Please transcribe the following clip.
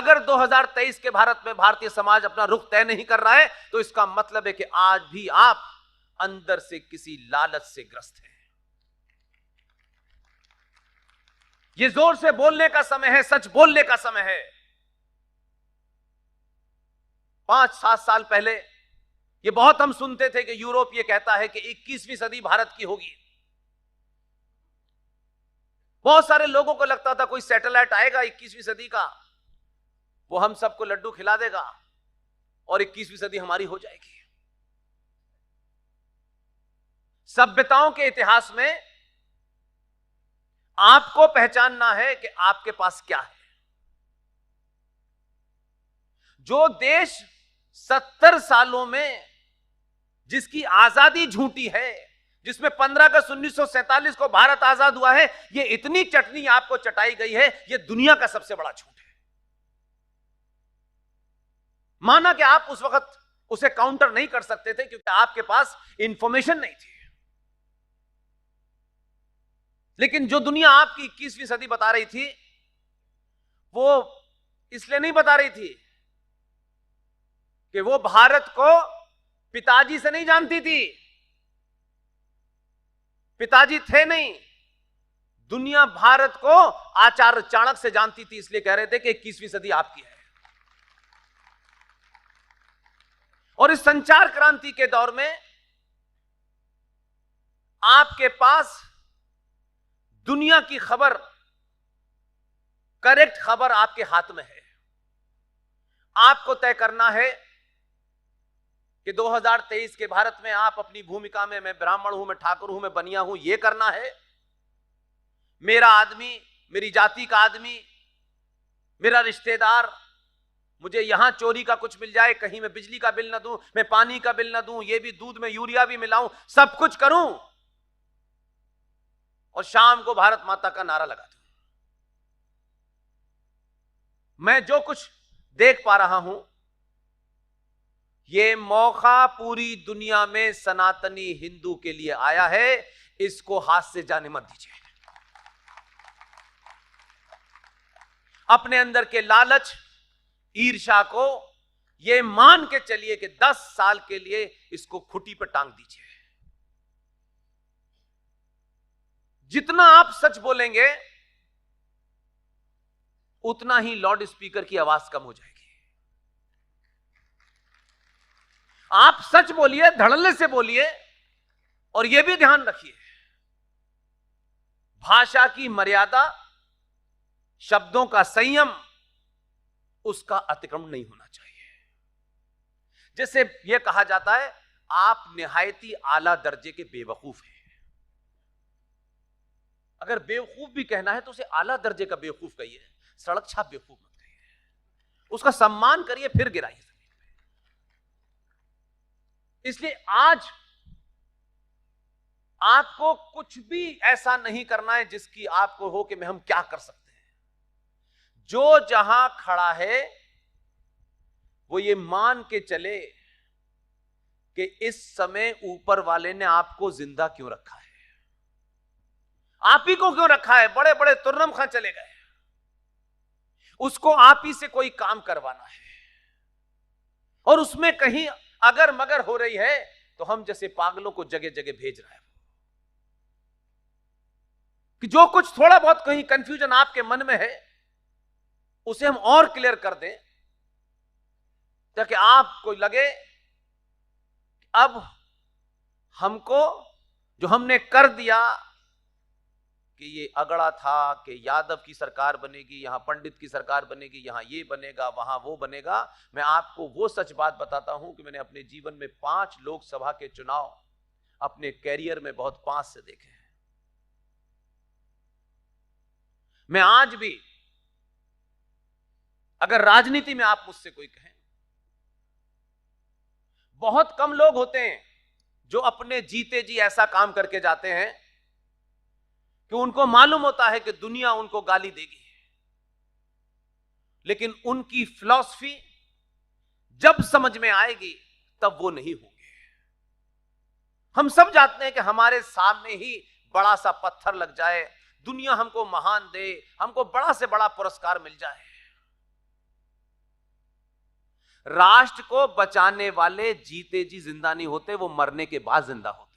अगर 2023 के भारत में भारतीय समाज अपना रुख तय नहीं कर रहा है तो इसका मतलब है कि आज भी आप अंदर से किसी लालच से ग्रस्त हैं। यह जोर से बोलने का समय है, सच बोलने का समय है। 5-7 साल पहले ये बहुत हम सुनते थे कि यूरोप ये कहता है कि 21वीं सदी भारत की होगी। बहुत सारे लोगों को लगता था कोई सैटेलाइट आएगा 21वीं सदी का, वो हम सबको लड्डू खिला देगा और 21वीं सदी हमारी हो जाएगी। सभ्यताओं के इतिहास में आपको पहचानना है कि आपके पास क्या है। जो देश 70 सालों में जिसकी आजादी झूठी है, जिसमें 15 अगस्त 1947 को भारत आजाद हुआ है, ये इतनी चटनी आपको चटाई गई है, ये दुनिया का सबसे बड़ा झूठ है। माना कि आप उस वक्त उसे काउंटर नहीं कर सकते थे क्योंकि आपके पास इंफॉर्मेशन नहीं थी, लेकिन जो दुनिया आपकी 21वीं सदी बता रही थी वो इसलिए नहीं बता रही थी कि वो भारत को पिताजी से नहीं जानती थी, पिताजी थे नहीं, दुनिया भारत को आचार्य चाणक्य से जानती थी। इसलिए कह रहे थे कि 21वीं सदी आपकी है। और इस संचार क्रांति के दौर में आपके पास दुनिया की खबर, करेक्ट खबर आपके हाथ में है। आपको तय करना है कि 2023 के भारत में आप अपनी भूमिका में, मैं ब्राह्मण हूं, मैं ठाकुर हूं, मैं बनिया हूं, यह करना है। मेरा आदमी, मेरी जाति का आदमी, मेरा रिश्तेदार, मुझे यहां चोरी का कुछ मिल जाए, कहीं मैं बिजली का बिल ना दूं, मैं पानी का बिल ना दूं, ये भी दूध में यूरिया भी मिलाऊं, सब कुछ करूं और शाम को भारत माता का नारा लगा दूं। मैं जो कुछ देख पा रहा हूं, ये मौका पूरी दुनिया में सनातनी हिंदू के लिए आया है। इसको हाथ से जाने मत दीजिए। अपने अंदर के लालच, ईर्ष्या को ये मान के चलिए कि 10 साल के लिए इसको खुटी पर टांग दीजिए। जितना आप सच बोलेंगे उतना ही लाउड स्पीकर की आवाज कम हो जाएगी। आप सच बोलिए, धड़ल्ले से बोलिए, और यह भी ध्यान रखिए भाषा की मर्यादा, शब्दों का संयम, उसका अतिक्रमण नहीं होना चाहिए। जैसे यह कहा जाता है आप निहायती आला दर्जे के बेवकूफ हैं। अगर बेवकूफ भी कहना है तो उसे आला दर्जे का बेवकूफ कहिए, सड़क छाप बेवकूफ मत कहिए। उसका सम्मान करिए, फिर गिराइए जमीन पे। इसलिए आज आपको कुछ भी ऐसा नहीं करना है जिसकी आपको हो कि हम क्या कर सकते हैं। जो जहां खड़ा है वो ये मान के चले कि इस समय ऊपर वाले ने आपको जिंदा क्यों रखा है, आप ही को क्यों रखा है। बड़े बड़े तुर्रम खां चले गए, उसको आप ही से कोई काम करवाना है, और उसमें कहीं अगर मगर हो रही है तो हम जैसे पागलों को जगह जगह भेज रहा है कि जो कुछ थोड़ा बहुत कहीं कंफ्यूजन आपके मन में है उसे हम और क्लियर कर दें, ताकि आपको लगे अब हमको जो हमने कर दिया कि ये अगड़ा था कि यादव की सरकार बनेगी, यहां पंडित की सरकार बनेगी, यहां ये बनेगा, वहां वो बनेगा। मैं आपको वो सच बात बताता हूं कि मैंने अपने जीवन में 5 लोकसभा के चुनाव अपने कैरियर में बहुत पास से देखे हैं। मैं आज भी, अगर राजनीति में आप मुझसे कोई कहें, बहुत कम लोग होते हैं जो अपने जीते जी ऐसा काम करके जाते हैं कि उनको मालूम होता है कि दुनिया उनको गाली देगी, लेकिन उनकी फिलॉसफी जब समझ में आएगी तब वो नहीं होंगे। हम सब जानते हैं कि हमारे सामने ही बड़ा सा पत्थर लग जाए, दुनिया हमको महान दे, हमको बड़ा से बड़ा पुरस्कार मिल जाए, राष्ट्र को बचाने वाले जीते जी जिंदा नहीं होते, वो मरने के बाद जिंदा होते।